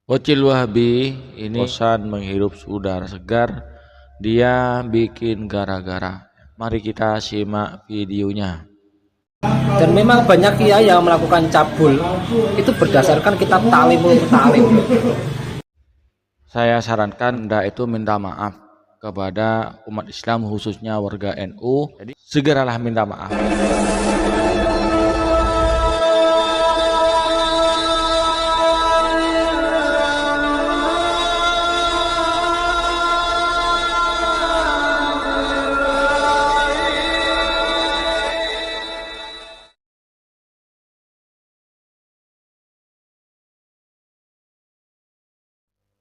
Bocil Wahabi ini bosan menghirup udara segar, dia bikin gara-gara. Mari kita simak videonya. Dan memang banyak kiai yang melakukan cabul itu berdasarkan kitab Ta'limul Muta'alim. Saya sarankan Anda itu minta maaf kepada umat Islam khususnya warga NU. Jadi segeralah minta maaf.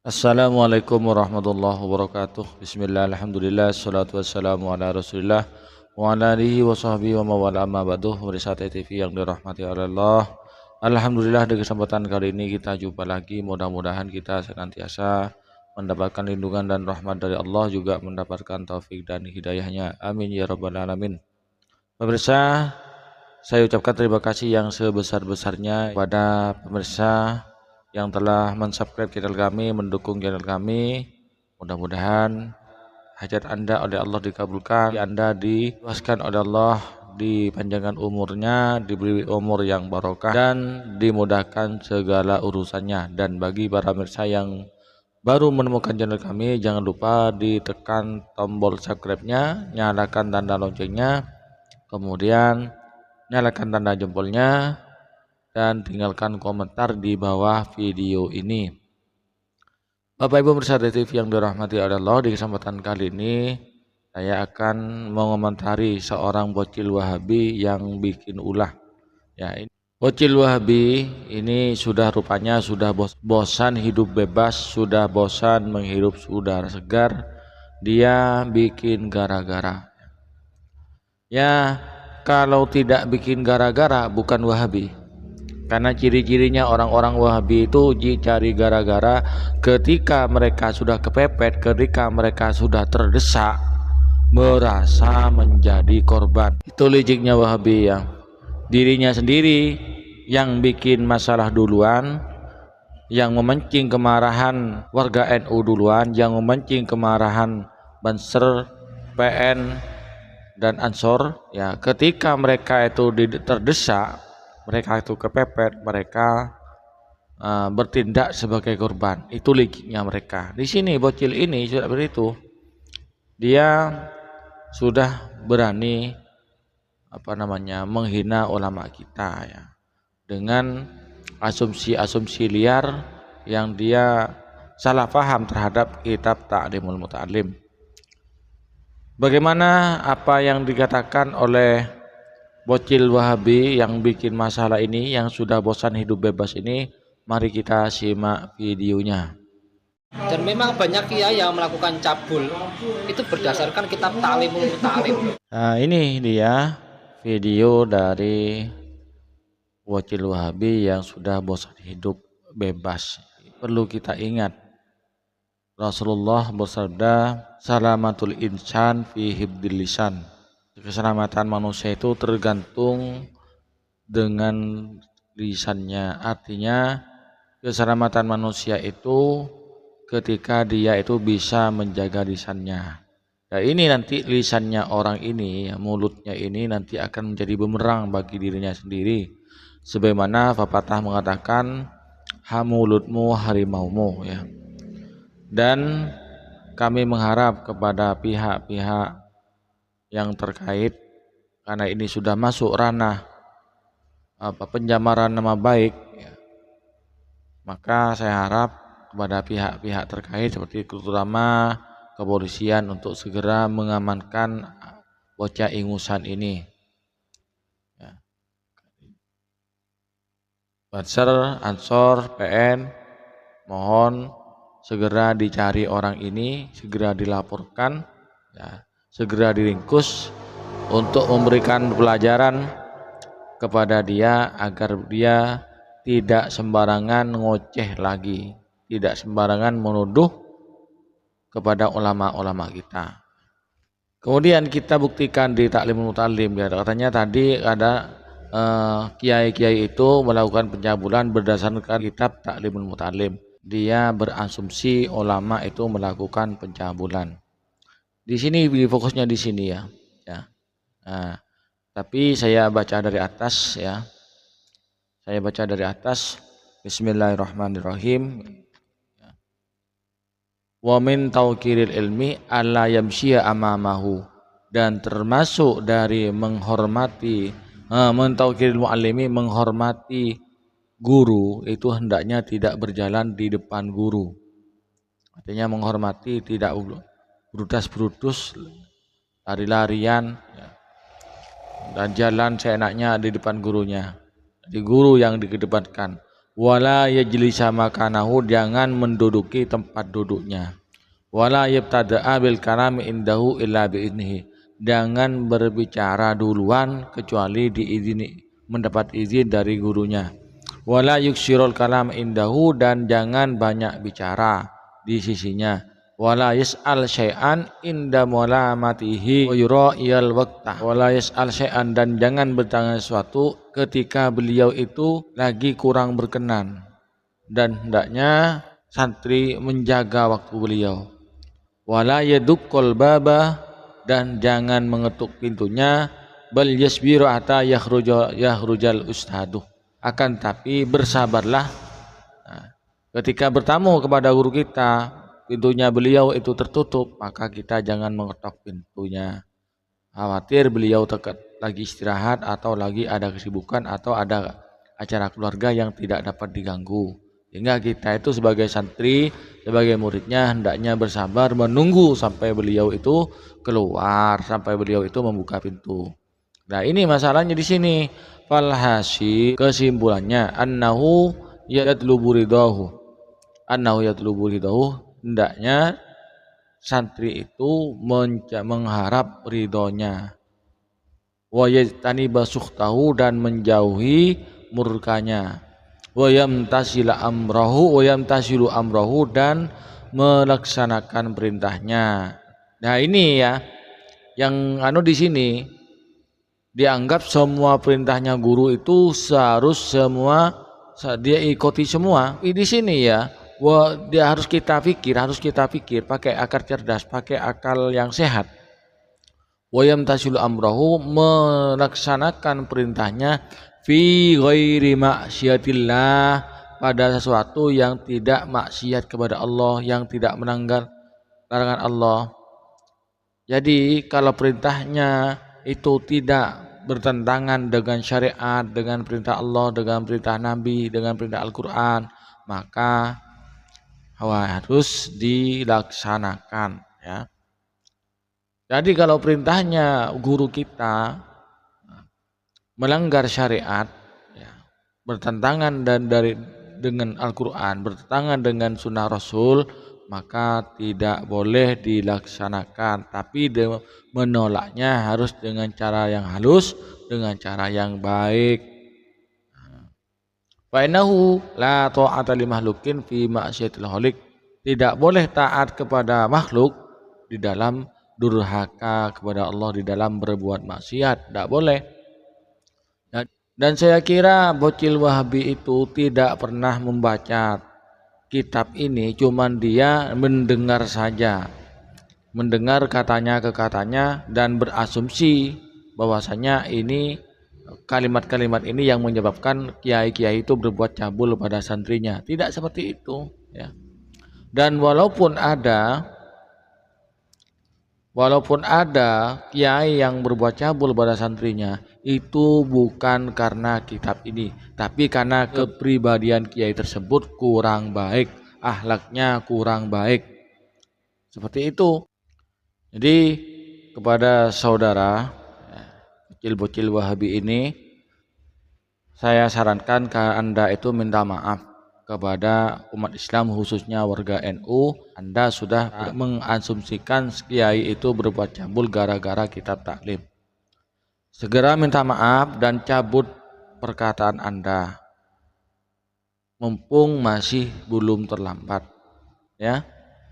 Assalamualaikum warahmatullahi wabarakatuh. Bismillah, alhamdulillah, salatu wassalamu ala rasulillah wa ala alihi wa sahbihi wa mawala amma ba'duh. Pemirsa TV yang dirahmati oleh Allah, alhamdulillah di kesempatan kali ini kita jumpa lagi. Mudah-mudahan kita senantiasa mendapatkan lindungan dan rahmat dari Allah, juga mendapatkan taufik dan hidayahnya, amin ya rabbal alamin. Pemirsa, saya ucapkan terima kasih yang sebesar-besarnya kepada pemirsa yang telah mensubscribe channel kami, mendukung channel kami. Mudah-mudahan hajat Anda oleh Allah dikabulkan, Anda diluaskan oleh Allah, dipanjangkan umurnya, diberi umur yang barokah, dan dimudahkan segala urusannya. Dan bagi para pemirsa yang baru menemukan channel kami, jangan lupa ditekan tombol subscribe-nya, nyalakan tanda loncengnya, kemudian nyalakan tanda jempolnya, dan tinggalkan komentar di bawah video ini. Bapak Ibu pemirsa TV yang dirahmati oleh Allah, di kesempatan kali ini saya akan mengomentari seorang bocil Wahabi yang bikin ulah. Ya, ini bocil Wahabi ini rupanya sudah bosan hidup bebas, sudah bosan menghirup udara segar. Dia bikin gara-gara. Ya, kalau tidak bikin gara-gara bukan Wahabi. Karena ciri-cirinya orang-orang Wahabi itu cari gara-gara ketika mereka sudah kepepet, ketika mereka sudah terdesak, merasa menjadi korban. Itu liciknya Wahabi ya. Dirinya sendiri yang bikin masalah duluan, yang memancing kemarahan warga NU duluan, yang memancing kemarahan Banser, PN, dan Ansor ya. Ketika mereka itu terdesak, mereka itu kepepet, mereka bertindak sebagai korban. Itu liciknya mereka. Di sini bocil ini sudah begitu. Dia sudah berani menghina ulama kita ya, dengan asumsi-asumsi liar yang dia salah paham terhadap kitab Ta'limul Muta'alim. Bagaimana apa yang dikatakan oleh bocil Wahabi yang bikin masalah ini, yang sudah bosan hidup bebas ini? Mari kita simak videonya. Dan memang banyak kiai yang melakukan cabul itu berdasarkan kitab Ta'limul Muta'alim. Nah, ini dia video dari bocil Wahabi yang sudah bosan hidup bebas. Perlu kita ingat, Rasulullah bersabda, salamatul insan fi hibdil lisan. Keselamatan manusia itu tergantung dengan lisannya. Artinya keselamatan manusia itu ketika dia itu bisa menjaga lisannya. Nah, ini nanti lisannya orang ini, mulutnya ini nanti akan menjadi bumerang bagi dirinya sendiri. Sebagaimana pepatah mengatakan, mulutmu harimaumu ya. Dan kami mengharap kepada pihak-pihak yang terkait, karena ini sudah masuk ranah pencemaran nama baik ya, maka saya harap kepada pihak-pihak terkait seperti terutama kepolisian untuk segera mengamankan bocah ingusan ini ya. Banser, Ansor, PN, mohon segera dicari orang ini, segera dilaporkan ya, segera diringkus untuk memberikan pelajaran kepada dia agar dia tidak sembarangan ngoceh lagi, tidak sembarangan menuduh kepada ulama-ulama kita. Kemudian kita buktikan di Ta'limul Muta'alim ya, katanya tadi ada kiai-kiai itu melakukan pencabulan berdasarkan kitab Ta'limul Muta'alim. dia berasumsi ulama itu melakukan pencabulan. Di sini fokusnya di sini ya. Ya. Nah, tapi saya baca dari atas ya. Saya baca dari atas. Bismillahirrahmanirrahim. Wa min tawqiril ilmi alla yamshiya amamahu, dan termasuk dari menghormati mentauqiril muallimi, menghormati guru itu hendaknya tidak berjalan di depan guru. Artinya menghormati, tidak brutas-brutus, lari-larian ya, dan jalan seenaknya di depan gurunya. Jadi guru yang dikedepankan. Wala yajlisa makanahu, jangan menduduki tempat duduknya. Wala yabtada'a bil kalami indahu illa biiznihi, jangan berbicara duluan kecuali diizini, mendapat izin dari gurunya. Wala yuksirul kalam indahu, dan jangan banyak bicara di sisinya. Wala yas'al syai'an inda mulamatihi wa yura'iyal waqta. Wala yas'al syai'an, dan jangan bertanya sesuatu ketika beliau itu lagi kurang berkenan, dan hendaknya santri menjaga waktu beliau. Wala yaduqqal baba, dan jangan mengetuk pintunya. Bal yasbiru hatta yakhrujal ustadu, akan tapi bersabarlah ketika bertamu kepada guru kita, pintunya beliau itu tertutup, maka kita jangan mengetok pintunya. Khawatir beliau lagi istirahat atau lagi ada kesibukan atau ada acara keluarga yang tidak dapat diganggu. Sehingga kita itu sebagai santri, sebagai muridnya hendaknya bersabar menunggu sampai beliau itu keluar, sampai beliau itu membuka pintu. Nah, ini masalahnya di sini. Falhasi, kesimpulannya annahu yatlubu ridahu. Hendaknya santri itu mengharap ridhonya. Wa yajtaniba sukhtahu, dan menjauhi murkanya. Wa yamtasilu amrahu, dan melaksanakan perintahnya. Nah, ini ya yang di sini dianggap semua perintahnya guru itu semua dia ikuti semua. Di sini ya, dia harus kita pikir pakai akal cerdas, pakai akal yang sehat. Wa yamtasilu amrahu, melaksanakan perintahnya fi ghairi maksiatillah, pada sesuatu yang tidak maksiat kepada Allah, yang tidak melanggar larangan Allah. Jadi kalau perintahnya itu tidak bertentangan dengan syariat, dengan perintah Allah, dengan perintah Nabi, dengan perintah Al-Quran, maka harus dilaksanakan ya. Jadi kalau perintahnya guru kita melanggar syariat ya, bertentangan dengan Al-Quran, bertentangan dengan sunnah Rasul, maka tidak boleh dilaksanakan, tapi menolaknya harus dengan cara yang halus, dengan cara yang baik. Fa innahu la ta'ata li makhluqin fi ma'siyatil khaliq, tidak boleh taat kepada makhluk di dalam durhaka kepada Allah, di dalam berbuat maksiat, tidak boleh. Dan saya kira bocil Wahabi itu tidak pernah membaca kitab ini, cuman dia mendengar saja, mendengar katanya ke katanya, dan berasumsi bahwasanya ini kalimat-kalimat ini yang menyebabkan kiai-kiai itu berbuat cabul pada santrinya. Tidak seperti itu ya. Dan walaupun ada kiai yang berbuat cabul pada santrinya, itu bukan karena kitab ini, tapi karena kepribadian kiai tersebut kurang baik, akhlaknya kurang baik. Seperti itu. Jadi kepada saudara bocil-bocil Wahabi ini, saya sarankan ke Anda itu minta maaf kepada umat Islam, khususnya warga NU. Anda sudah mengasumsikan kiai itu berbuat cabul gara-gara kitab taklim. Segera minta maaf dan cabut perkataan Anda, mumpung masih belum terlambat ya,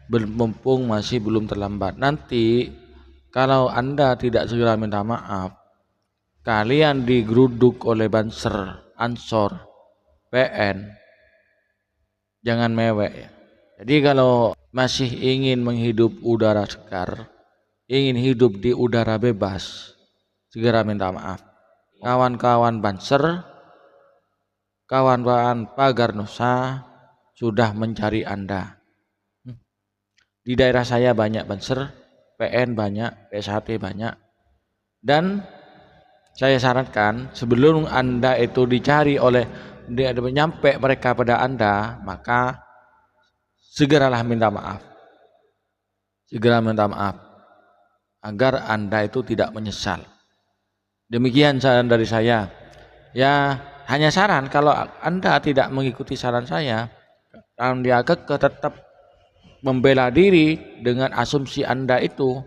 mumpung masih belum terlambat. Nanti kalau Anda tidak segera minta maaf, kalian digeruduk oleh Banser, Ansor, PN, jangan mewek ya. Jadi kalau masih ingin menghidup udara segar, ingin hidup di udara bebas, segera minta maaf. Kawan-kawan Banser, kawan-kawan Pagar Nusa sudah mencari Anda. Di daerah saya banyak Banser, PN banyak, PSHT banyak. Dan saya sarankan sebelum Anda itu dicari oleh nyampe mereka pada Anda, maka segeralah minta maaf. Segera minta maaf agar Anda itu tidak menyesal. Demikian saran dari saya. Ya, hanya saran, kalau Anda tidak mengikuti saran saya, Anda kekeh tetap membela diri dengan asumsi Anda itu,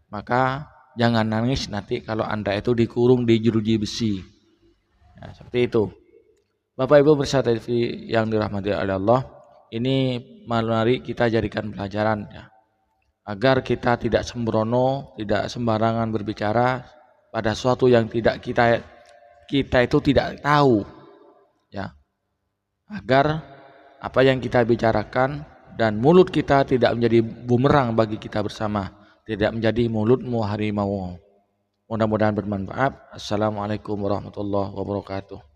maka jangan nangis nanti kalau Anda itu dikurung di jeruji besi. Nah, seperti itu. Bapak Ibu pemirsa TV yang dirahmati oleh Allah, ini mari kita jadikan pelajaran ya, agar kita tidak sembrono, tidak sembarangan berbicara pada suatu yang tidak kita itu tidak tahu ya, agar apa yang kita bicarakan dan mulut kita tidak menjadi bumerang bagi kita bersama, tidak menjadi mulutmu harimau. Mudah-mudahan bermanfaat. Assalamualaikum warahmatullahi wabarakatuh.